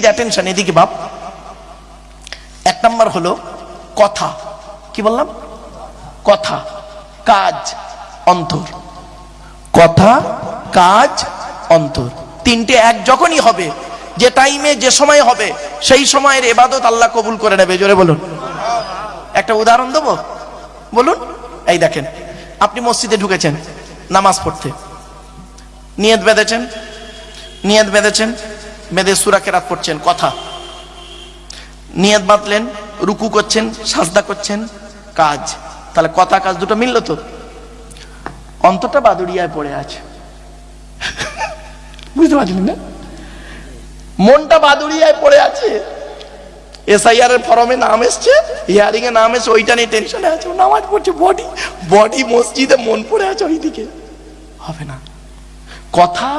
Need attention. এদিকে বাপ, এক নম্বর হলো কথা। কি বললাম? কথা, কাজ, অন্তর। কথা, কাজ, অন্তর, তিনটে এক যখনই হবে, যে টাইমে যে সময় হবে, সেই সময়ের ইবাদত আল্লাহ কবুল করে নেবে। জোরে বলুন। একটা উদাহরণ দেবো, বলুন। এই দেখেন, আপনি মসজিদে ঢুকেছেন নামাজ পড়তে, নিয়ত বেঁধেছেন, বেঁধে সূরা কেরাত পড়ছেন, কথা। নিয়ত বাঁধলেন, রুকু করছেন, সাজদা করছেন, কাজ। তাহলে কথা কাজ দুটো মিললো তো? অন্তরটা বাদুড়িয়ায় পড়ে আছে, বুঝতে পারছেন না? মনটা বাদুড়িয়ায় পড়ে আছে। এসআইআর এর ফর্মে নাম এসছে, হিয়ারিং এ নাম এসছে, ওইটা নিয়ে টেনশনে আছে। নামাজ পড়ছে, বডি মসজিদে, মন পড়ে আছে ওইদিকে। হবে না। কথা,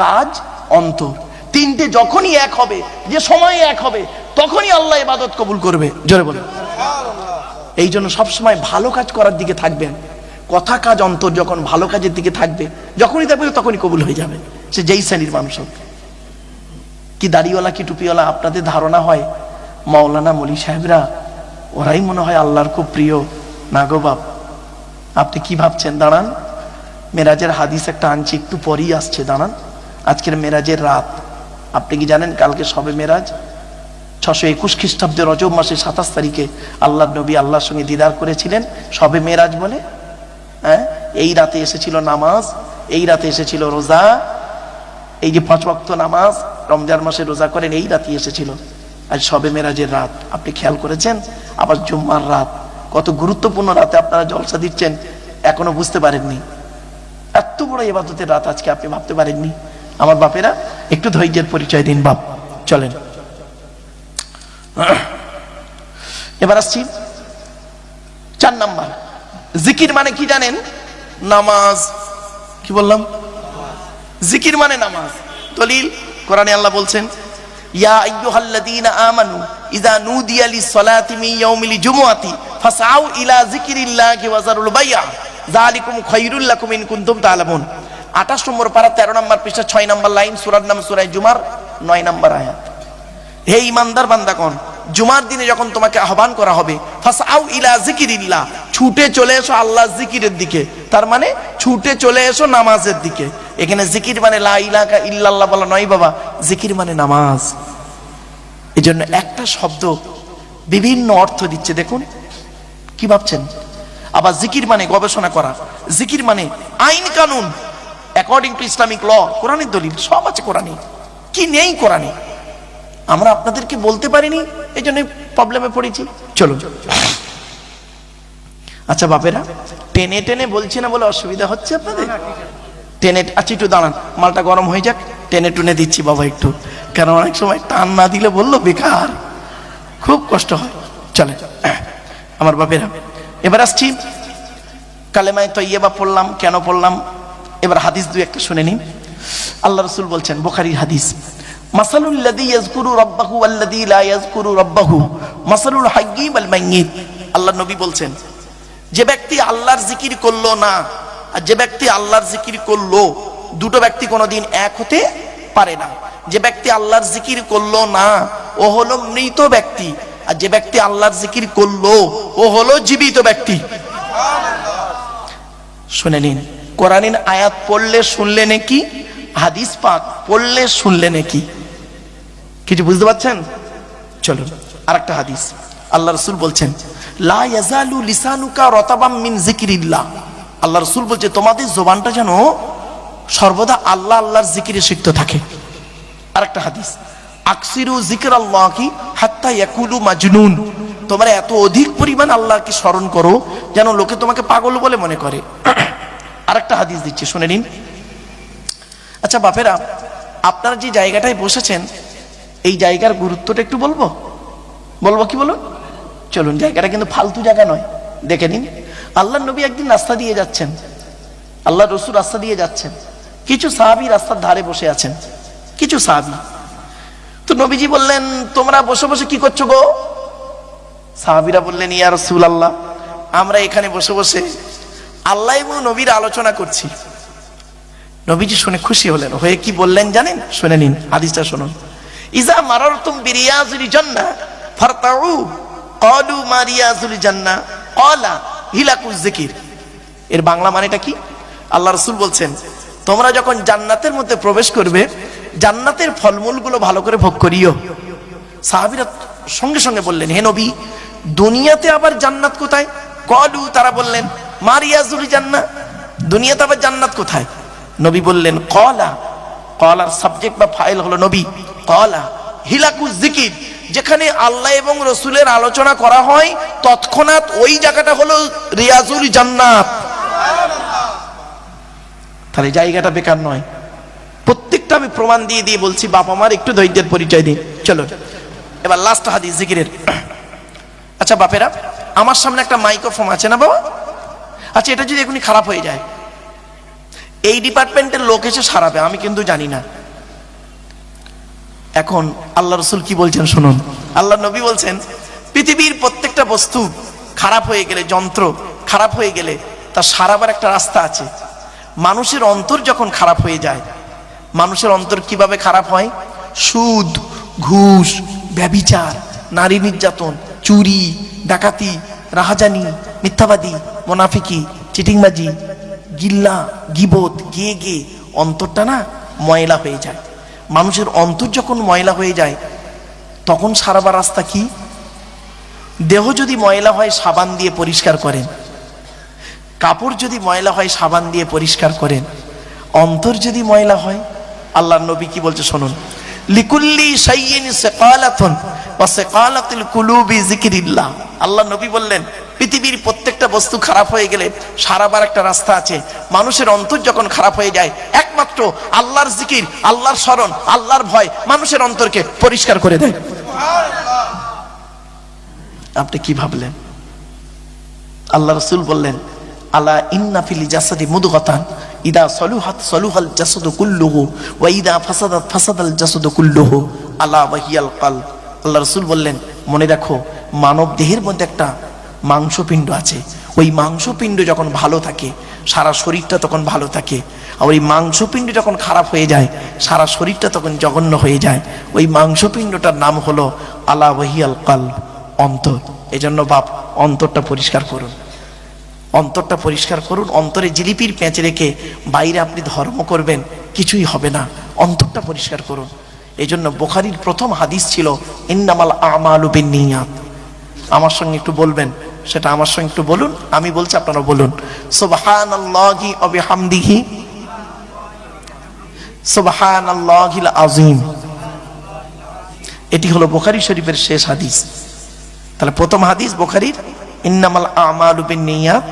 কাজ, অন্তর, তিনটে যখনই এক হবে, যে সময় এক হবে, তখনই আল্লাহ ইবাদত কবুল করবে। জোরে বলুন। এই জন্য সবসময় ভালো কাজ করার দিকে থাকবেন। কথা, কাজ, অন্তর যখন ভালো কাজের দিকে থাকবে, যখনই থাকবে তখনই কবুল হয়ে যাবে, সে যেই শ্রেণীর মানুষ হোক। কি দাড়িওয়ালা, কি টুপিওয়ালা, আপনাদের ধারণা হয় মাওলানা মলি সাহেবরা ওরাই মনে হয় আল্লাহর খুব প্রিয়? না গো বাপ, আপনি কি ভাবছেন? দাঁড়ান, মেরাজের হাদিস একটা আনছি, একটু পরেই আসছে, দাঁড়ান। আজকের মেরাজের রাত, আপনি কি জানেন কালকে সবে মেরাজ? 621 খ্রিস্টাব্দে রজব মাসের 27 তারিখে আল্লাহ নবী আল্লাহর সঙ্গে দিদার করেছিলেন, সবে মেরাজ বলে। হ্যাঁ, এই রাতে এসেছিল নামাজ, এই রাতে এসেছিল রোজা। এই যে 5 ওয়াক্ত নামাজ রমজান মাসে রোজা করেন, এই রাতে এসেছিল। আজ সবে মেরাজের রাত, আপনি খেয়াল করেছেন? আবার জুম্মার রাত, কত গুরুত্বপূর্ণ রাতে আপনারা জলসা দিচ্ছেন, এখনো বুঝতে পারেননি। এত বড় ইবাদতের রাত আজকে আপনি ভাবতে পারেননি। আমার বাপেরা, একটু ধৈর্যের পরিচয় দিন বাপ। চলেন, এবার আসছি 4 নাম্বার। জিকির মানে কি জানেন? নামাজ। কি বললাম? জিকির মানে নামাজ। দলিল কোরআনে আল্লাহ বলছেন, ইয়া আইয়ুহাল্লাযীনা আমানু ইযা নুদিয়া লিস-সালাতি মিন ইয়াউমিল জুমুআতি ফাসআউ ইলা যিকরিল্লাহি ওয়া যারুল বাই'a যালিকুম খায়রুল লাকুম ইন কুনতুম তা'লামুন। 28 নম্বর পারা 13 নম্বর পৃষ্ঠা 6 নম্বর লাইন, সূরার নাম সূরা জুমার 9 নম্বর আয়াত। হে ঈমানদার বান্দাগণ, জুমার দিনে যখন তোমাকে আহ্বান করা হবে, ফাসআউ ইলা যিকরিল্লাহ, ছুটে চলে এসো আল্লাহর জিকিরের দিকে। তার মানে ছুটে চলে এসো নামাজের দিকে। এখানে জিকির মানে লা ইলাহা ইল্লাল্লাহ বলা নয় বাবা, জিকির মানে নামাজ। এজন্য একটা শব্দ বিভিন্ন অর্থ দিচ্ছে, দেখুন কি ভাবছেন। আবার জিকির মানে গবেষণা করা, জিকির মানে আইন কানুন, অ্যাকর্ডিং টু ইসলামিক ল। কোরআনের দলিল সব আছে কোরআনে, কি নেই কোরআনে আমরা আপনাদেরকে বলতে পারিনি, এই জন্য প্রবলেমে পড়েছি। চলো, আচ্ছা বাপেরা, টেনে টেনে বলছি না বলে অসুবিধা হচ্ছে আপনাদের? টেনে, আচ্ছা একটু দাঁড়ান, মালটা গরম হয়ে যাক, টেনে টুনে দিচ্ছি বাবা একটু, কারণ অনেক সময় টান না দিলে বললো বেকার, খুব কষ্ট হয়। চলে আমার বাপেরা, এবার আসছি কালেমায়ে তয়্যিবা পড়লাম, কেন পড়লাম? এবার হাদিস দুই একটা শুনে নিন। আল্লাহ রাসূল বলছেন, বুখারীর হাদিস, মাসালুল লাযী ইয়াযকুরু রাব্বাহু ওয়াল্লাযী লা ইয়াযকুরু রাব্বাহু মাসালুল হাইয়্যি ওয়াল মাইয়্যিত। আল্লাহর নবী বলছেন, যে ব্যক্তি আল্লাহর জিকির করলো না আর যে ব্যক্তি আল্লাহর জিকির করলো, দুটো ব্যক্তি কোনোদিন এক হতে পারে না। যে ব্যক্তি আল্লাহর জিকির করলো না ও হলো মৃত ব্যক্তি, আর যে ব্যক্তি আল্লাহর জিকির করলো ও হলো জীবিত ব্যক্তি। শুনে নিন, কোরআনের আয়াত পড়লে শুনলে নাকি, হাদিস পাক পড়লে শুনলে নাকি, কিছু বুঝতে পারছেন? চলুন আরেকটা হাদিস। আল্লাহ রাসূল বলছেন, লা ইয়াজালু লিসানুকা রাতাবাম মিন যিকরিল্লাহ। আল্লাহ রাসূল বলছে, তোমাদের জবানটা যেন সর্বদা আল্লাহ আল্লাহর জিকিরে সিক্ত থাকে। আরেকটা হাদিস, আকসিরু যিকরাল্লাহি হাত্তা ইয়াকুলু মাজনুন। তোমরা এত অধিক পরিমাণ আল্লাহকে স্মরণ করো যেন লোকে তোমাকে পাগল বলে মনে করে। আরেকটা হাদিস দিচ্ছি, শুনে নিন। আচ্ছা বাপেরা, আপনারা যে জায়গাটায় বসেছেন, এই জায়গার গুরুত্বটা একটু বলবো কি বলুন? চলুন, জায়গাটা কিন্তু ফালতু জায়গা নয়, দেখে নিন। আল্লাহর নবী একদিন রাস্তা দিয়ে যাচ্ছেন, আল্লাহ রাসূল রাস্তা দিয়ে যাচ্ছেন, কিছু সাহাবী রাস্তার ধারে বসে আছেন, কিছু সাহাবী। তো নবীজি বললেন, তোমরা বসে বসে কি করছো গো? সাহাবীরা বললেন, ইয়া রাসূলুল্লাহ, আমরা এখানে বসে বসে আল্লাহ এবং নবীর আলোচনা করছি। নবীজি শুনে খুশি হলেন, হয়ে কি বললেন জানেন? শুনে নিন, হাদিসটা শুনুন। ইজা মারারতুম বিরিয়াজুল জান্নাহ ফারতাউ ক্বালু মা রিয়াজুল জান্নাহ ক্বালা হিলাকুজ যিকির। এর বাংলা মানেটা কি? আল্লাহ রাসূল বলছেন, তোমরা যখন জান্নাতের মধ্যে প্রবেশ করবে, জান্নাতের ফলমূলগুলো ভালো করে ভোগ করিও। সাহাবীরা সঙ্গে সঙ্গে বললেন, হে নবী, দুনিয়াতে আবার জান্নাত কোথায়? ক্বালু, তারা বললেন, মা রিয়াজুল জান্নাহ, দুনিয়াতে আবার জান্নাত কোথায়? নবী বললেন, ক্বালা, ক্বালার সাবজেক্ট বা ফাইল হলো নবী, ক্বালা হিলাকুজ যিকির, যেখানে আল্লাহ এবং রসুলের আলোচনা করা হয় তৎক্ষণাৎ ওই জায়গাটা হলো রিয়াজুল জান্নাত। তাহলে জায়গাটা বেকার নয়। প্রত্যেকটা আমি প্রমাণ দিয়ে দিয়ে বলছি, বাপ আমার একটু ধৈর্যের পরিচয় দিন। চলো এবার লাস্ট হাদিস জিকিরের। আচ্ছা বাপেরা, আমার সামনে একটা মাইক্রোফোন আছে না বাবা? আচ্ছা, এটা যদি এখনই খারাপ হয়ে যায়, এই ডিপার্টমেন্টের লোক এসে সারাবে, আমি কিন্তু জানি না। এখন আল্লাহ রসুল কি বলছেন শুনুন। আল্লাহ নবী বলছেন, পৃথিবীর প্রত্যেকটা বস্তু খারাপ হয়ে গেলে, যন্ত্র খারাপ হয়ে গেলে তার সারাবার একটা রাস্তা আছে। মানুষের অন্তর যখন খারাপ হয়ে যায়, মানুষের অন্তর কিভাবে খারাপ হয়? সুদ, ঘুষ, ব্যভিচার, নারী নির্যাতন, চুরি, ডাকাতি, রাহাজানি, মিথ্যাবাদী, মুনাফিকি, চিটিংবাজি, গিল্লা, গীবত, গিয়ে গিয়ে অন্তরটা না ময়লা হয়ে যায়। মানুষের অন্তর যখন ময়লা হয়ে যায়, তখন সারাবার রাস্তা কি? দেহ যদি ময়লা হয় সাবান দিয়ে পরিষ্কার করেন, কাপড় যদি ময়লা হয় সাবান দিয়ে পরিষ্কার করেন, অন্তর যদি ময়লা হয়, আল্লাহর নবী কি বলছে শুনুন, লিকুল্লি শাইইন সিকালাতুন ওয়া সিকালাতুল কুলুবি যিকরিল্লাহ। আল্লাহ নবী বললেন, পৃথিবীর প্রত্যেকটা বস্তু খারাপ হয়ে গেলে সারাবার একটা রাস্তা আছে। মানুষের অন্তর যখন খারাপ হয়ে যায়, একমাত্র আল্লাহর জিকির, আল্লাহর স্মরণ, আল্লাহর ভয় মানুষের অন্তরকে পরিষ্কার করে দেয়। আপনি কি ভাবলেন? আল্লাহ রাসূল বললেন, আলা ইন্না ফিল জাসাদি মুদগাতান ইদা সলুহাত সলুহাল জাসাদু কুল্লুহু ওয়া ইদা ফাসাদাত ফাসাদাল জাসাদু কুল্লুহু আলা ওয়াহিয়াল কলব। আল্লাহ রাসূল বললেন, মনে রাখো, মানব দেহের মধ্যে একটা মাংসপিণ্ড আছে। ওই মাংসপিণ্ড যখন ভালো থাকে, সারা শরীরটা তখন ভালো থাকে। আর ওই মাংসপিণ্ড যখন খারাপ হয়ে যায়, সারা শরীরটা তখন জঘন্য হয়ে যায়। ওই মাংসপিণ্ডটার নাম হলো আলা ওয়াহিয়াল কলব, অন্তর। এজন্য বাপ, অন্তরটা পরিষ্কার করুন, অন্তরটা পরিষ্কার করুন। অন্তরে জিলিপির পেঁচ রেখে বাইরে আপনি ধর্ম করবেন, কিছুই হবে না। অন্তরটা পরিষ্কার করুন। এই জন্য বুখারীর প্রথম হাদিস ছিল, ইন্নামাল আমালু বিন্নিয়াত। আমার সঙ্গে একটু বলবেন, সেটা আমার সঙ্গে একটু বলুন। আমি বলছি, আপনারা বলুন, সুবহানাল্লাহি ওয়া বিহামদিহি সুবহানাল্লাহিল আযীম। এটি হলো বুখারী শরীফের শেষ হাদিস। তাহলে প্রথম হাদিস বুখারীর ইন্নামাল আমালু বিন্নিয়াত,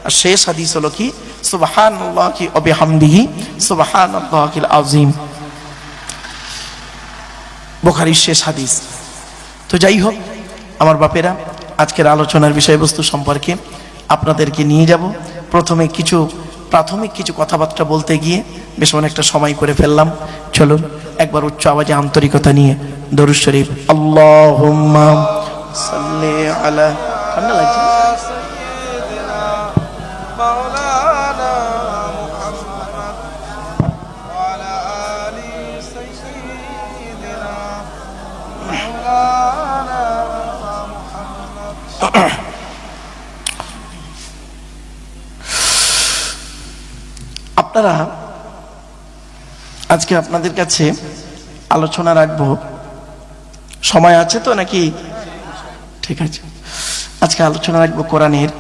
আর শেষ হাদিস হলো কি? সুবহানাল্লাহি ওয়া বিহামদিহি সুবহানাল্লাহিল আযীম। বুখারীর শেষ হাদিস। তো যাই হোক আমার বাপেরা, আজকের আলোচনার বিষয়বস্তু সম্পর্কে আপনাদেরকে নিয়ে যাব। প্রথমে কিছু প্রাথমিক কিছু কথাবার্তা বলতে গিয়ে বেশ অনেকটা সময় করে ফেললাম। চলুন একবার উচ্চ আওয়াজে আন্তরিকতা নিয়ে দরুদ শরীফ, আল্লাহুম্মা সাল্লি আলা, ঠান্ডা লাগছে, আপনারা আজকে আপনাদের কাছে আলোচনা রাখবো। সময় আছে তো নাকি? ঠিক আছে। আজকে আলোচনা রাখবো কোরআনের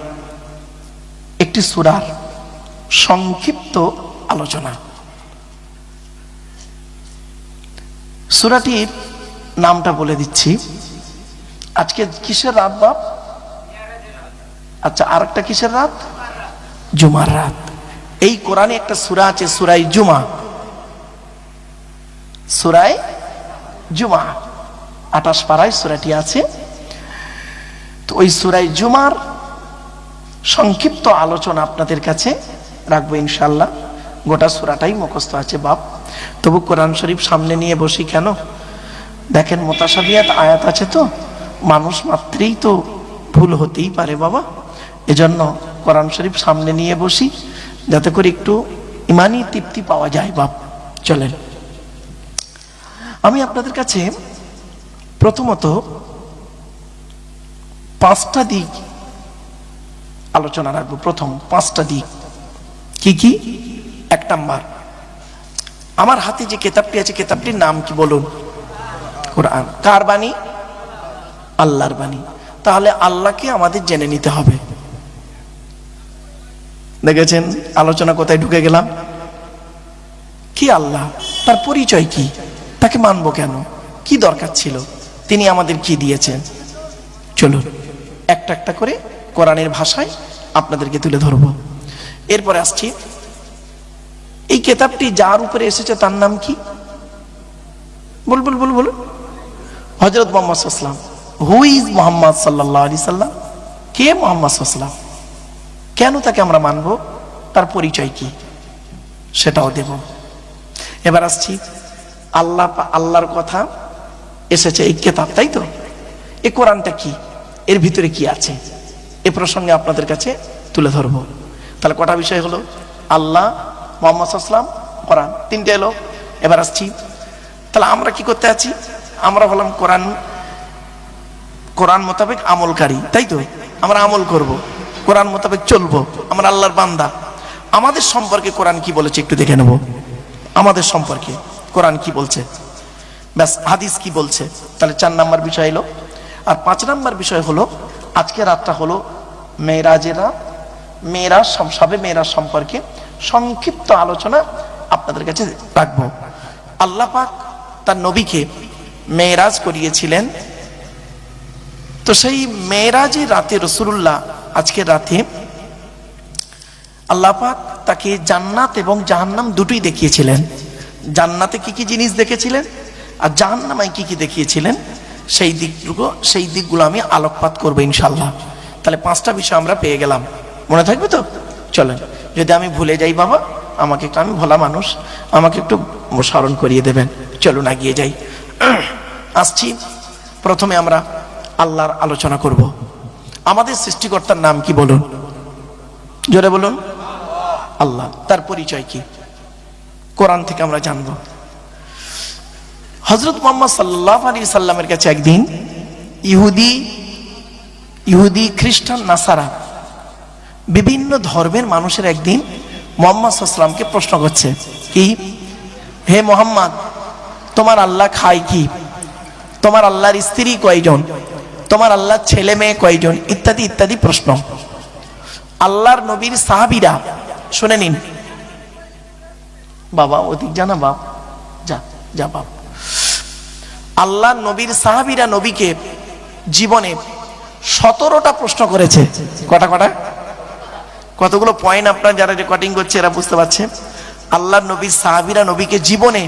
একটি সূরার সংক্ষিপ্ত আলোচনা। সূরাটির নামটা বলে দিচ্ছি। আজকে কিসের রাত বাপ? আচ্ছা, আরেকটা কিসের রাত? জুমার রাত। এই কোরআনে একটা সূরা আছে, সূরায়ে জুমা। সূরায়ে জুমা 28 পারায় সূরাটি আছে। তো ওই সূরায়ে জুমার সংক্ষিপ্ত আলোচনা আপনাদের কাছে রাখবো ইনশাআল্লাহ। গোটা সূরাটাই মুখস্থ আছে বাপ, তবু কোরআন শরীফ সামনে নিয়ে বসি কেন? দেখেন মুতাশাবিহাত আয়াত আছে, তো মানুষ মাত্রেই তো ভুল হতেই পারে বাবা। এজন্য কোরআন শরীফ সামনে নিয়ে বসি, যাতে করে একটু ইমানি তৃপ্তি পাওয়া যায় বাপ। চলেন আমি আপনাদের কাছে প্রথমত 5টা দিক আলোচনা রাখবো। প্রথম 5টা দিক কি কি? 1 নাম্বার, আমার হাতে যে কিতাবটি আছে কিতাবটির নাম কি বলুন? কোরআন। কার বাণী? আল্লাহর বাণী। তাহলে আল্লাহকে আমাদের জেনে নিতে হবে। দেখেছেন আলোচনা কোথায় ঢুকে গেলাম? কি আল্লাহ, তার পরিচয় কি, তাকে মানবো কেন, কি দরকার ছিল, তিনি আমাদের কি দিয়েছেন। চলুন একটা একটা করে কোরআনের ভাষায় আপনাদেরকে তুলে ধরবো। এরপরে আসছি, এই কিতাবটি যার উপরে এসেছে তার নাম কি? বল বল বল বল। হযরত মুহাম্মদ সাল্লাল্লাহু আলাইহি ওয়াসাল্লাম। হু ইজ মুহাম্মদ সাল্লাল্লাহু আলাইহি সাল্লাম? কে মুহাম্মদ সাল্লাল্লাহু আলাইহি ওয়াসাল্লাম? কেন তাকে আমরা মানব, তার পরিচয় কি, সেটাও দেব। এবার আসছি, আল্লাহর কথা এসেছে এই কিতাব, তাই তো? এই কোরআনটা কি, এর ভিতরে কি আছে, এ প্রসঙ্গে আপনাদের কাছে তুলে ধরবো। তাহলে কটা বিষয় হলো? আল্লাহ, মুহাম্মদ সাল্লাল্লাহু আলাইহি ওয়াসাল্লাম, কোরআন, 3টে এলো। এবার আসছি, তাহলে আমরা কি করতে আছি? আমরা হলাম কোরআন মোতাবেক আমলকারী, তাই তো? আমরা আমল করব, কোরআন মোতাবেক চলবো, আমরা আল্লাহর বান্দা। আমাদের সম্পর্কে কোরআন কি বলেছে একটু দেখে নেব। আমাদের সম্পর্কে কোরআন কি বলছে, ব্যাস হাদিস কি বলছে। তাহলে 4 নাম্বার বিষয় এলো। আর 5 নাম্বার বিষয় হলো, আজকে রাতটা হলো মেরাজের রাত। সবে মেরাজ সম্পর্কে সংক্ষিপ্ত আলোচনা আপনাদের কাছে রাখবো। আল্লাহ পাক তার নবীকে মেরাজ করিয়েছিলেন, তো সেই মেরাজের রাতে রাসূলুল্লাহ আজকের রাতে আল্লাহ পাক তাকে জান্নাত এবং জাহান্নাম দুটোই দেখিয়েছিলেন। জান্নাতে কি কি জিনিস দেখেছিলেন আর জাহান্নামে কি কি দেখিয়েছিলেন, সেই দিকগুলো আমি আলোকপাত করবো ইনশাআল্লাহ। তাহলে 5টা বিষয় আমরা পেয়ে গেলাম, মনে থাকবে তো? চলেন, যদি আমি ভুলে যাই বাবা, আমাকে একটু, আমি ভোলা মানুষ, আমাকে একটু স্মরণ করিয়ে দেবেন। চলুন এগিয়ে যাই। আসছি, প্রথমে আমরা আল্লাহর আলোচনা করব। আমাদের সৃষ্টিকর্তার নাম কি বলুন? জোরে বলুন। আল্লাহ। তার পরিচয় কি? কোরআন থেকে আমরা জানবো। হযরত মুহাম্মদ সাল্লাল্লাহু আলাইহি সাল্লামের কাছে একদিন ইহুদি, খ্রিস্টান, নাসারা, বিভিন্ন ধর্মের মানুষের একদিন মুহাম্মদ সাল্লাল্লাহু আলাইহি সাল্লামকে প্রশ্ন করছে, কি, হে মুহাম্মদ, তোমার আল্লাহ খায় কি? তোমার আল্লাহর স্ত্রী কয়জন? তোমার আল্লাহর ছেলে মেয়ে কয়জন? ইত্যাদি ইত্যাদি প্রশ্ন। আল্লাহর নবীর সাহাবীরা, শুনে নিন বাবা, ওদিক জানা বাপ, যা বাপ। আল্লাহর নবীর সাহাবীরা নবীকে জীবনে 17টা প্রশ্ন করেছে। কটা? কতগুলো পয়েন্ট আপনারা যারা রেকর্ডিং করছে এরা বুঝতে পারছে। আল্লাহর নবীর সাহাবীরা নবীকে জীবনে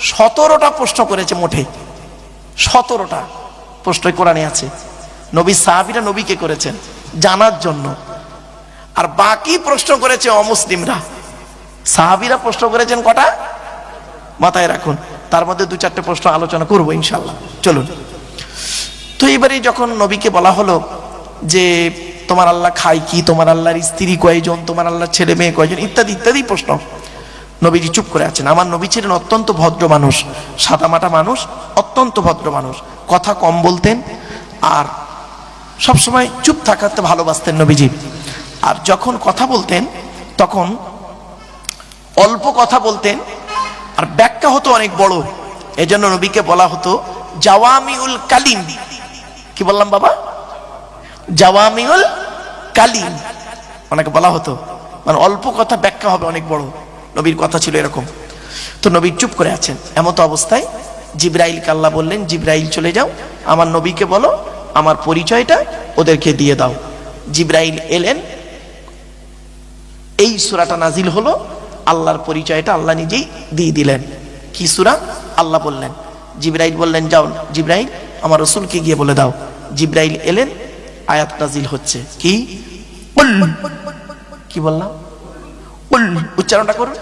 17টা প্রশ্ন করেছে, মোটে 17টা প্রশ্ন কোরআনে আছে। নবীর সাহাবীরা নবীকে করেছেন জানার জন্য, আর বাকি প্রশ্ন করেছে অমুসলিমরা। সাহাবীরা প্রশ্ন করেছেন কটা? মাথায় রাখুন, তার মধ্যে 2-4টে প্রশ্ন আলোচনা করবো ইনশাআল্লাহ। চলুন। তো এবারে যখন নবীকে বলা হলো যে তোমার আল্লাহ খায় কি, তোমার আল্লাহর স্ত্রী কয়জন, তোমার আল্লাহর ছেলে মেয়ে কয়জন, ইত্যাদি ইত্যাদি প্রশ্ন, নবীজি চুপ করে আছেন। আমার নবী ছিলেন অত্যন্ত ভদ্র মানুষ, সাদামাটা মানুষ, অত্যন্ত ভদ্র মানুষ, কথা কম বলতেন আর সবসময় চুপ থাকাতে ভালোবাসতেন নবীজি। আর যখন কথা বলতেন তখন অল্প কথা বলতেন, আর ব্যাখ্যা হতো অনেক বড়। এজন্য নবীকে বলা হতো জাওয়ামিউল কালিম। কি বললাম বাবা? জাওয়ামিউল কালিম অনেকে বলা হতো, মানে অল্প কথা, ব্যাখ্যা হবে অনেক বড়। নবীর কথা ছিল এরকম। তো নবী চুপ করে আছেন। এমত অবস্থায় জিবরাইলকে আল্লাহ বললেন, জিবরাইল চলে যাও, আমার নবীকে বলো আমার পরিচয়টা ওদেরকে দিয়ে দাও। জিবরাইল এলেন, এই সূরাটা নাজিল হলো, আল্লাহর পরিচয়টা আল্লাহ নিজেই দিয়ে দিলেন। কি সূরা? আল্লাহ বললেন, জিবরাইল বললেন যাও জিবরাইল আমার রাসূলকে গিয়ে বলে দাও। জিবরাইল এলেন, আয়াত নাজিল হচ্ছে। কি বললাম? উচ্চারণটা করুন।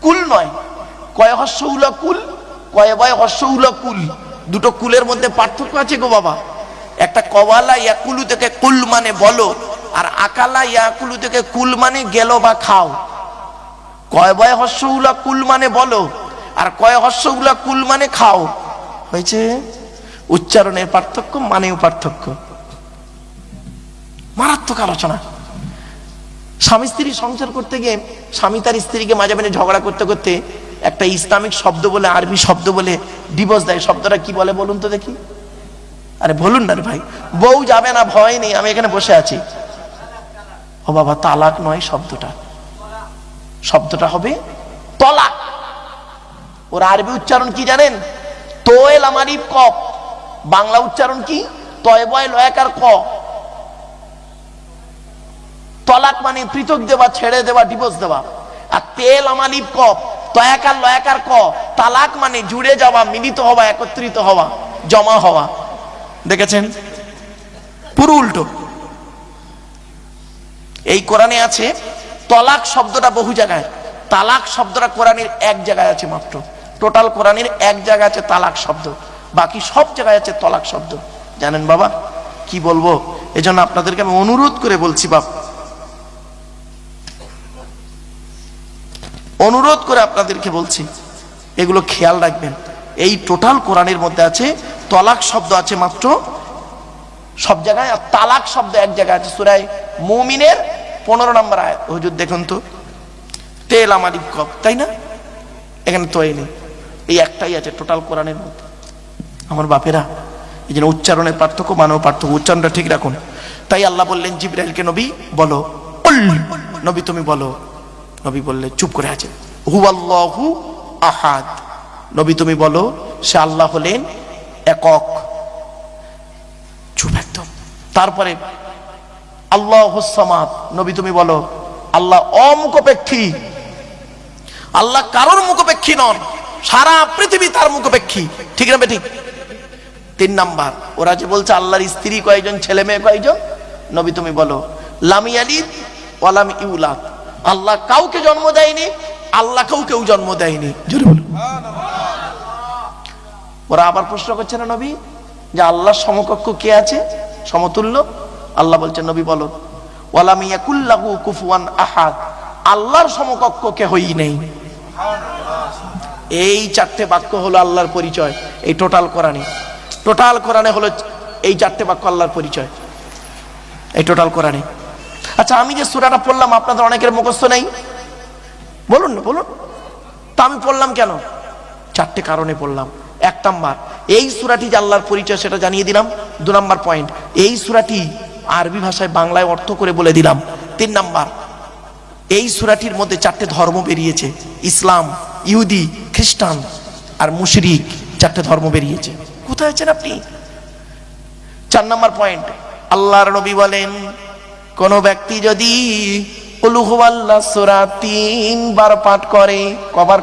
কুল নয়, কয় হস্যউলা কুল, কয় বয় হস্যউলা কুল, দুটো কুলের মধ্যে পার্থক্য আছে গো বাবা। একটা কওয়ালা ইয়াকুলু থেকে কুল মানে বলো, আর আকালা ইয়াকুলু থেকে কুল মানে গেল বা খাও। কয় বয় হস্যউলা কুল মানে বলো, আর কয় হর্ষগুলা কুল মানে খাও হয়েছে। উচ্চারণের পার্থক্য, মানেও পার্থক্য, মারাত্মক আলোচনা। স্বামী স্ত্রী সংসার করতে গিয়ে স্বামী তার স্ত্রীকে মাঝে মাঝে ঝগড়া করতে করতে একটা ইসলামিক শব্দ বলে, আরবি শব্দ বলে ডিভোর্স দেয়। শব্দটা কি বলে বলুন তো দেখি? আরে বলুন না রে ভাই, বউ যাবে না, ভয় নেই, আমি এখানে বসে আছি। ও বাবা, তালাক নয়, শব্দটা হবে তলাক। ওর আরবি উচ্চারণ কি জানেন? তোয়েল আমারিফ কফ। বাংলা উচ্চারণ কি? তয় বয় লয়াকার ক। তলাক মানে পৃথক দেওয়া, ছেড়ে দেওয়া, ডিভোর্স দেওয়া। আর তেল আমালিফ কফ, তয়াকার লয়াকার ক। তালাক মানে জুড়ে যাওয়া, মিলিত হওয়া, একত্রিত হওয়া, জমা হওয়া। দেখেছেন? পুরো উল্টো। এই কোরআনে আছে তলাক শব্দটা বহু জায়গায়, তালাক শব্দটা কোরআনের এক জায়গায় আছে মাত্র। টোটাল কোরআনের এক জায়গায় আছে তালাক শব্দ, বাকি সব জায়গায় আছে তলাক শব্দ। জানেন বাবা কি বলবো? এজন্য আপনাদেরকে আমি অনুরোধ করে বলছি, বাপ, অনুরোধ করে আপনাদেরকে বলছি, এগুলো খেয়াল রাখবেন। এই টোটাল কোরআনের মধ্যে আছে তলাক শব্দ আছে মাত্র সব জায়গায়, আর তালাক শব্দ এক জায়গায় আছে সূরা মুমিনের 15 নম্বর আয়াত। হুজুর দেখুন তো, তেল আমালিফ কফ, তাই না? এখানে তো এই নেই, এই একটাই আছে টোটাল কোরআনের মধ্যে। আমার বাপেরা, এই জন্য উচ্চারণের পার্থক্য, মানব পার্থক্য, উচ্চারণটা ঠিক রাখুন। তাই আল্লাহ বললেন জিবরাইলকে, নবী বলো, নবী তুমি বলো। নবী বললে চুপ করে আছে। হুয়াল্লাহু আহাদ, নবী তুমি বলো সে আল্লাহ হলেন একক। চুপ একদম। তারপরে আল্লাহুস সামাদ, নবী তুমি বলো আল্লাহ অমুখপেক্ষী, আল্লাহ কারোর মুখপেক্ষী নন, সারা পৃথিবী তার মুখপেক্ষী। ঠিক না ঠিক? 3 নাম্বার, ওরা যে বলছে আল্লাহর স্ত্রী কয়জন, ছেলে মেয়ে কয়জন, নবী তুমি বলো লাম ইয়ালিদ ওয়া লাম ইউলাদ, আল্লাহ কাউকে জন্ম দেয়নি, আল্লাহ কাউকেও জন্ম দেয়নি। জোরে বলুন সুবহানাল্লাহ। ওরা আবার প্রশ্ন করছে না নবী যে আল্লাহর সমকক্ষ কে আছে, সমতুল্য? আল্লাহ বলছেন নবী বলো ওয়া লাম ইয়াকুল লাহু কুফুয়ান আহাদ, আল্লাহর সমকক্ষ কেহই নেই। এই 4টে বাক্য হলো আল্লাহর পরিচয়। এই টোটাল কোরআনে হলো এই 4টে বাক্য আল্লাহর পরিচয়, এই টোটাল কোরআনে। আচ্ছা, আমি যে সূরাটা পড়লাম আপনাদের অনেকের মুখস্থ নেই, বলুন না, বলুন তা আমি পড়লাম কেন? 4টে কারণে পড়লাম। 1 নাম্বার, এই সূরাটি যে আল্লাহর পরিচয় সেটা জানিয়ে দিলাম। 2 নাম্বার পয়েন্ট, এই সূরাটি আরবি ভাষায় বাংলায় অর্থ করে বলে দিলাম। 3 নাম্বার, এই সূরাটির মধ্যে 4টে ধর্ম বেরিয়েছে, ইসলাম, ইহুদি, খ্রিস্টান আর মুশরিক, 4টে ধর্ম বেরিয়েছে। কোথায় আছেন আপনি? 4 নাম্বার পয়েন্ট, আল্লাহর নবী বলেন কোন ব্যক্তি যদি কুল হুয়াল্লাহ সূরা 3 বার পাঠ করে, কবার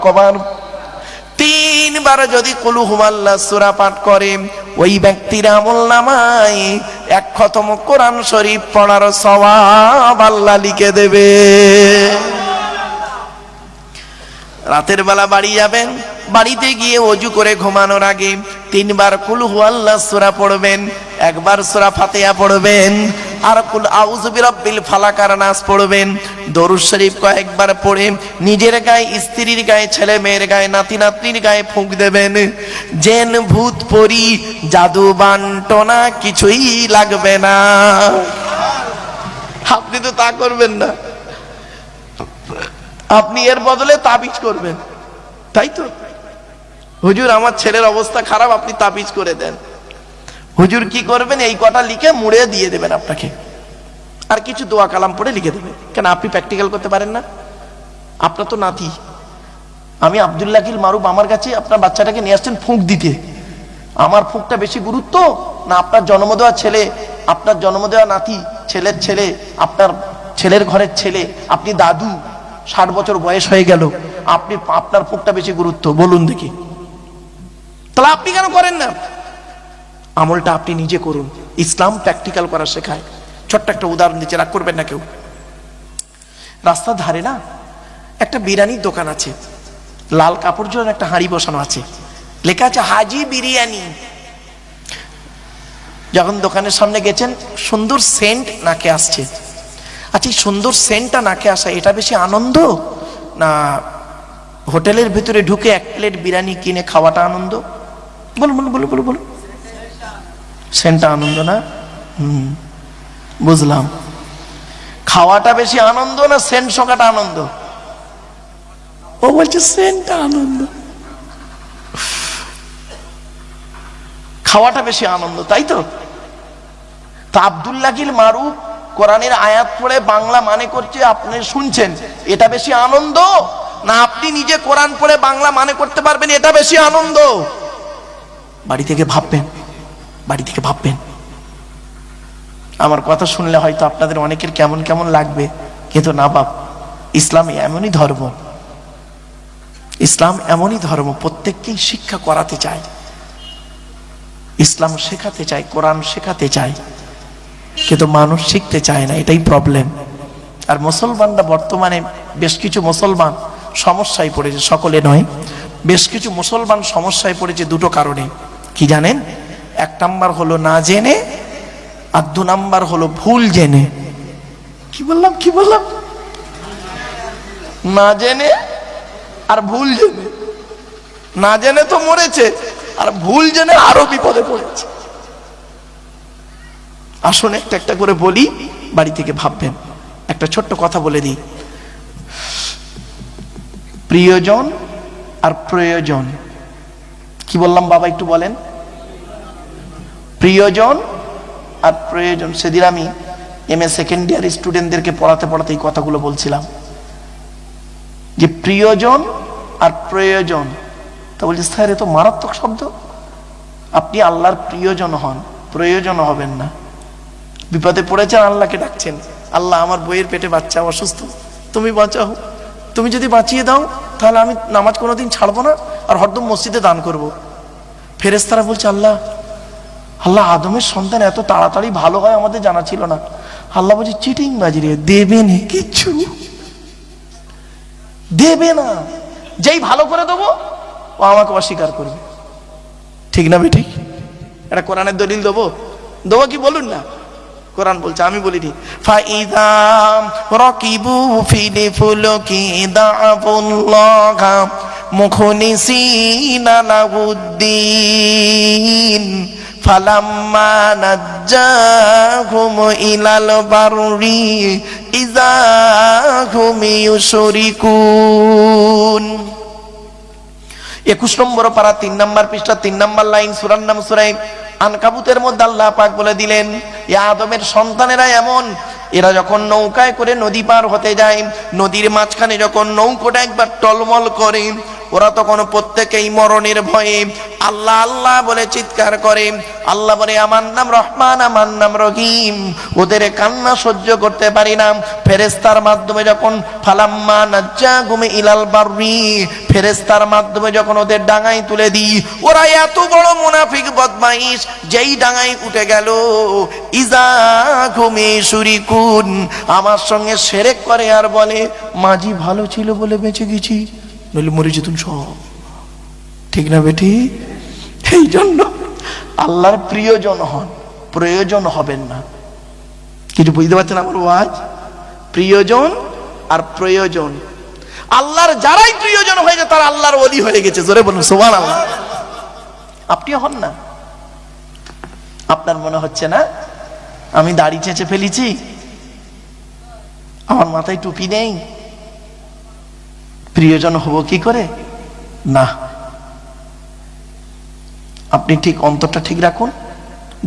3 বার যদি কুল হুয়াল্লাহ সূরা পাঠ করে, ওই ব্যক্তির আমলনামায় 1 খতম কোরআন শরীফ পড়ার সওয়াব আল্লাহ লিখে দেবে। রাতের বেলা বাড়ি যাবেন, বাড়িতে গিয়ে ওযু করে ঘুমানোর আগে 3 বার কুল হুয়াল্লাহ সূরা পড়বেন, 1 বার সূরা ফাতিহা পড়বেন, আর কুল আউযু বিরাব্বিল ফালাক আর নাস পড়বেন। দরুদ শরীফ কয়েকবার পড়ে নিজের গায়ে, স্ত্রীর গায়ে, ছেলে মেয়ের গায়ে, নাতি নাতনির গায়ে ফুঁক দেবেন। জেন ভূত পরি জাদু বান্টনা কিছুই লাগবে না। আপনি তো তা করবেন না, আপনি এর বদলে তাবিজ করবেন, তাই তো? হুজুর আমার ছেলের অবস্থা খারাপ, আপনি তাবিজ করে দেন। হুজুর কি করবেন? এই কটা লিখে মুড়ে দিয়ে দেবেন আপনাকে, আর কিছু দোয়া কালাম পড়ে লিখে দেবেন। কেন আপনি প্র্যাকটিক্যাল করতে পারেন না? আপনার তো নাতি, আমি আব্দুল্লাহিল মারুফ, আমার কাছে আপনার বাচ্চাটাকে নিয়ে আসছেন ফুঁক দিতে। আমার ফুঁকটা বেশি গুরুত্ব না আপনার জন্ম দেওয়া ছেলে, আপনার জন্ম দেওয়া নাতি, ছেলের ছেলে, আপনার ছেলের ঘরের ছেলে, আপনি দাদু, 60 বছর বয়স হয়ে গেল, আপনি, আপনার ফুঁকটা বেশি গুরুত্ব? বলুন দেখি। তাহলে আপনি কেন করেন না? আমলটা আপনি নিজে করুন। ইসলাম প্র্যাকটিক্যাল করা শেখায়। ছোট্ট একটা উদাহরণ দিচ্ছি, রাগ করবেন না কেউ। রাস্তার ধারে না একটা বিরিয়ানির দোকান আছে, লাল কাপড় জন্য একটা হাঁড়ি বসানো আছে, লেখা আছে হাজি বিরিয়ানি। যখন দোকানের সামনে গেছেন, সুন্দর সেন্ট নাকে আসছে। আচ্ছা, এই সুন্দর সেন্টটা নাকে আসা, এটা বেশি আনন্দ না হোটেলের ভিতরে ঢুকে এক প্লেট বিরিয়ানি কিনে খাওয়াটা আনন্দ? বলুন বলুন বলুন বলুন বলুন। সেন্টটা আনন্দ না? বুঝলাম। খাওয়াটা বেশি আনন্দ না সেন্ট শোকাটা আনন্দ? ও বলছে সেন্টটা আনন্দ, খাওয়াটা বেশি আনন্দ, তাই তো? তা আব্দুল্লাহিল মারুফ কোরআনের আয়াত পড়ে বাংলা মানে করছে, আপনি শুনছেন, এটা বেশি আনন্দ না আপনি নিজে কোরআন পড়ে বাংলা মানে করতে পারবেন, এটা বেশি আনন্দ? বাড়ি থেকে ভাববেন, বাড়ি থেকে ভাববেন। আমার কথা শুনলে হয়তো আপনাদের অনেকের কেমন কেমন লাগবে, কিন্তু না বাপ, ইসলাম এমনই ধর্ম, ইসলাম এমনই ধর্ম, প্রত্যেককেই শিক্ষা করাতে চায়, ইসলাম শেখাতে চায়, কোরআন শেখাতে চায়, কিন্তু মানুষ শিখতে চায় না, এটাই প্রবলেম। আর মুসলমানরা বর্তমানে বেশ কিছু মুসলমান সমস্যায় পড়েছে, সকলে নয়, বেশ কিছু মুসলমান সমস্যায় পড়েছে দুটো কারণে। কি জানেন? এক নাম্বার হলো না জেনে, আর দু নাম্বার হলো ভুল জেনে। কি বললাম কি বললাম? না জেনে আর ভুল জেনে। না জেনে তো মরেছে, আর ভুল জেনে আরো বিপদে পড়েছে। আসুন একটা একটা করে বলি, বাড়ি থেকে ভাববেন। একটা ছোট্ট কথা বলে দিই, প্রিয়জন আর প্রয়োজন। কি বললাম বাবা একটু বলেন? প্রিয়জন আর প্রয়োজন। সেদিন আমি MA সেকেন্ড ইয়ার স্টুডেন্টদেরকে পড়াতে পড়াতে এই কথাগুলো বলছিলাম যে প্রিয়জন আর প্রয়োজন। তা বলছি স্যার এ তো মারাত্মক শব্দ, আপনি আল্লাহর প্রিয়জন হন, প্রয়োজন হবেন না। বিপদে পড়েছেন, আল্লাহকে ডাকছেন, আল্লাহ আমার বইয়ের পেটে বাচ্চা অসুস্থ, তুমি বাঁচাও, তুমি যদি বাঁচিয়ে দাও তাহলে আমি নামাজ কোনোদিন ছাড়বো না, আর হরদম মসজিদে দান করব। ফেরেশতারা বলছে আল্লাহ, আল্লাহ আদমের সন্তান এত তাড়াতাড়ি ভালো হয় আমাদের জানা ছিল না। আল্লাহ বলছে চিটিং বাজি রে, দেবে না, কিচ্ছু দেবে না, যেই ভালো করে দেবো ও আমাকে অস্বীকার করবে। ঠিক না বেঠিক? এটা কোরআনের দলিল দেবো, দেবো কি বলুন না? কোরআন বলছে, আমি বলিনি। ফাইদা রাকিবু ফিল ফুলকি দা'াবুল্লাহ মুখলিসিনা লাহুদ্দিন ফালাম্মা নাজ্জাহুম ইলাল বাররি ইযা হুম ইউশরিকুন। 21 নম্বর পারা 3 নম্বর পৃষ্ঠা 3 নম্বর লাইন, সূরার নাম সূরা আনকাবুতের মধ্যে আল্লাহ পাক বলে দিলেন, ইয়া আদমের সন্তানেরা এমন, এরা যখন নৌকায় করে নদী পার হতে যায়, নদীর মাঝখানে যখন নৌকোটা একবার টলমল করে, ওরা তখন প্রত্যেকেই মরণের ভয়ে আল্লাহ আল্লাহ বলে চিৎকার করে। আল্লাহ বলে আমার নাম রহমান, আমার নাম রহিম। ওদের কান্না সহ্য করতে পারি না। ফেরেশতার মাধ্যমে যখন ফালাম্মা নাজ্জাহুম ইলাল বাররি, ফেরেশতার মাধ্যমে যখন ওদের ডাঙায় তুলে দিই, ওরা এত বড় মুনাফিক বদমাইশ, যেই ডাঙায় উঠে গেল ইযা হুম ইউশরিকুন, আমার সঙ্গে শিরক করে আর বলে মাঝি ভালো ছিল বলে বেঁচে গেছি, নইলে মরে যেতুন সব। ঠিক না বেটি? এই জন্য আল্লাহর প্রিয়জন হন, প্রয়োজন হবেন না। কিছু বুঝতে পারছেন আমার ওয়াজ? প্রিয়জন আর প্রয়োজন। আল্লাহর যারাই প্রিয়জন হয়ে যায় তারা আল্লাহর ওলি হয়ে গেছে। জোরে বলুন সুবহানাল্লাহ। আপনিও হন না। আপনার মনে হচ্ছে না আমি দাড়ি চেঁচে ফেলেছি, আমার মাথায় টুপি নেই, প্রিয়জন হব কি করে? না, আপনি ঠিক অন্তরটা ঠিক রাখুন,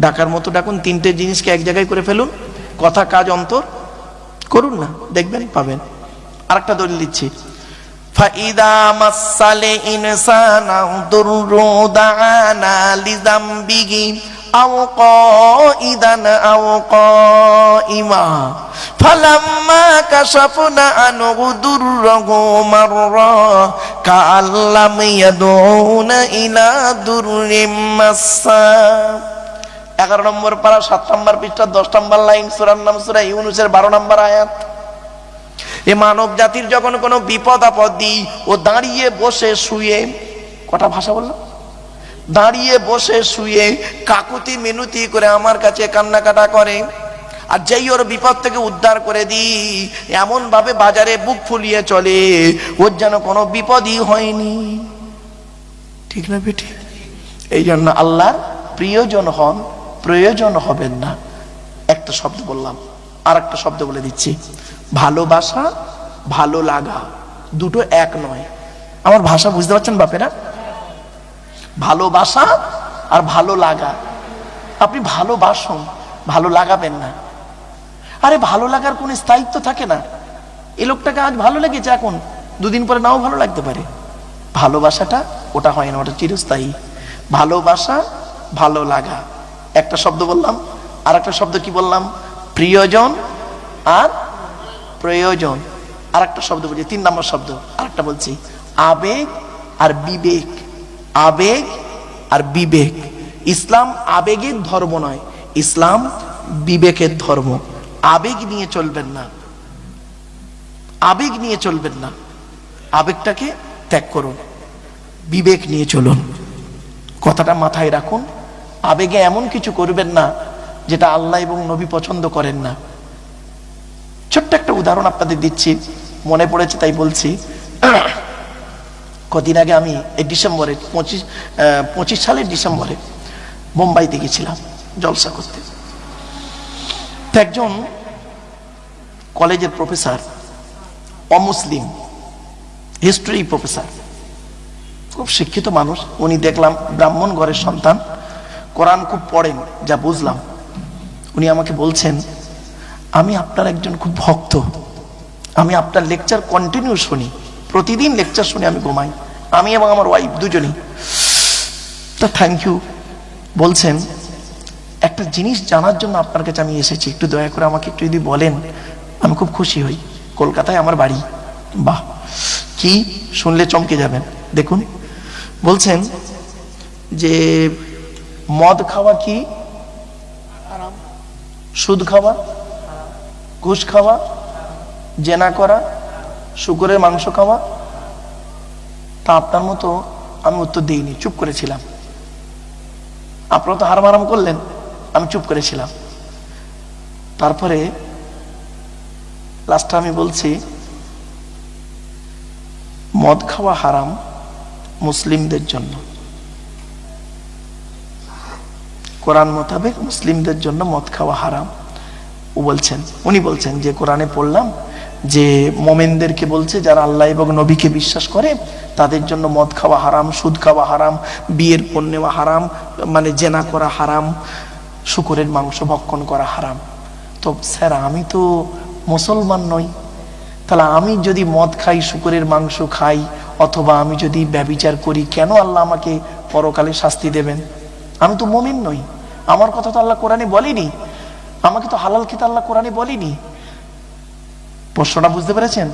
ডাকার মতো ডাকুন, 3টে জিনিসকে এক জায়গায় করে ফেলুন, কথা কাজ অন্তর করুন না, দেখবেন পাবেন। আরেকটা দলিল দিচ্ছি, ফাইদা মাসালে ইনসানা দুররু দাআনা লিযামবিহি আও কাইদান আও কাইমা ফালাম্মা কাশাফনা আনহু দুররাহু মাররা কাআল্লাম ইয়াদউনা ইলা দুররিম মাসসা। 11 নম্বর পারা 7 নম্বর পৃষ্ঠা 10 নম্বর লাইন, সূরার নাম সূরা ইউনূসের 12 নম্বর আয়াত। এ মানব জাতির যখন কোনো বিপদ আপদ ও দাঁড়িয়ে বসে শুয়ে, কটা ভাষা বললাম, দাঁড়িয়ে বসে শুয়ে কাকুতি মিনতি করে আমার কাছে কান্নাকাটা করে, আর যেই ওর বিপদ থেকে উদ্ধার করে দিই, এমন ভাবে বাজারে বুক ফুলিয়ে চলে, ওর যেন কোনো বিপদই হয়নি। ঠিক না বেটি? এই জন্য আল্লাহর প্রিয়জন হন, প্রয়োজন হবেন না। একটা শব্দ বললাম, আর একটা শব্দ বলে দিচ্ছি, ভালোবাসা, ভালো লাগা দুটো এক নয়। আমার ভাষা বুঝতে পারছেন বাপেরা? ভালোবাসা আর ভালো লাগা, আপনি ভালোবাসুন, ভালো লাগাবেন না। আরে ভালো লাগার কোন স্থায়িত্ব থাকে না। এই লোকটাকে আজ ভালো লেগেছে, এখন দুদিন পরে নাও ভালো লাগতে পারে। ভালোবাসাটা ওটা হয় না, ওটা চিরস্থায়ী। ভালোবাসা, ভালো লাগা একটা শব্দ বললাম, আর একটা শব্দ কি বললাম? প্রিয়জন আর প্রয়োজন। আর একটা শব্দ বলছি, 3 নম্বর শব্দ আর একটা বলছি, আবেগ আর বিবেক। আবেগ আর বিবেক। ইসলাম আবেগের ধর্ম নয়, ইসলাম বিবেকের ধর্ম। আবেগ নিয়ে চলবেন না, আবেগ নিয়ে চলবেন না, আবেগটাকে ত্যাগ করুন, বিবেক নিয়ে চলুন। কথাটা মাথায় রাখুন। আবেগে এমন কিছু করবেন না যেটা আল্লাহ এবং নবী পছন্দ করেন না। ছোট্ট একটা উদাহরণ আপনাদের দিচ্ছি, মনে পড়েছে তাই বলছি। কদিন আগে আমি এই ডিসেম্বরে 25 সালের ডিসেম্বরে মুম্বাইতে গেছিলাম জলসা করতে। তো একজন কলেজের প্রফেসর, অমুসলিম, হিস্ট্রি প্রফেসর, খুব শিক্ষিত মানুষ উনি। দেখলাম ব্রাহ্মণ ঘরের সন্তান, কোরআন খুব পড়েন যা বুঝলাম। উনি আমাকে বলছেন, আমি আপনার একজন খুব ভক্ত, আমি আপনার লেকচার কন্টিনিউ শুনি, প্রতিদিন লেকচার শুনে আমি ঘুমাই, আমি এবং আমার ওয়াইফ দুজনেই। তা থ্যাংক ইউ। বলছেন, একটা জিনিস জানার জন্য আপনার কাছে আমি এসেছি, একটু দয়া করে আমাকে একটু যদি বলেন আমি খুব খুশি হই। কলকাতায় আমার বাড়ি। বাহ, কি শুনলে চমকে যাবেন। দেখুন, বলছেন যে মদ খাওয়া কি হারাম, সুদ খাওয়া, ঘুষ খাওয়া, জেনা করা, শুকরের মাংস খাওয়া। তা আপনার মতো আমি উত্তর দিইনি, চুপ করেছিলাম। আপনারা তো হারাম হারাম করলেন, আমি চুপ করেছিলাম। তারপরে লাস্টে আমি বলছি, মদ খাওয়া হারাম মুসলিমদের জন্য, কোরআন মোতাবেক মুসলিমদের জন্য মদ খাওয়া হারাম। উনি বলছেন যে কোরআনে পড়লাম যে মোমেনদেরকে বলছে যারা আল্লাহ এবং নবীকে বিশ্বাস করে তাদের জন্য মদ খাওয়া হারাম, সুদ খাওয়া হারাম, বিয়ের পণ নেওয়া হারাম, মানে জেনা করা হারাম, শুকরের মাংস ভক্ষণ করা হারাম। তো স্যার আমি তো মুসলমান নই, তাহলে আমি যদি মদ খাই, শুকরের মাংস খাই, অথবা আমি যদি ব্যভিচার করি, কেন আল্লাহ আমাকে পরকালে শাস্তি দেবেন? আমি তো মুমিন নই, আমার কথা তো আল্লাহ কোরআনে বলেনি, আমাকে তো হালাল খেতে আল্লাহ কোরআনে বলেনি। প্রশ্নটা বুঝতে পেরেছেন?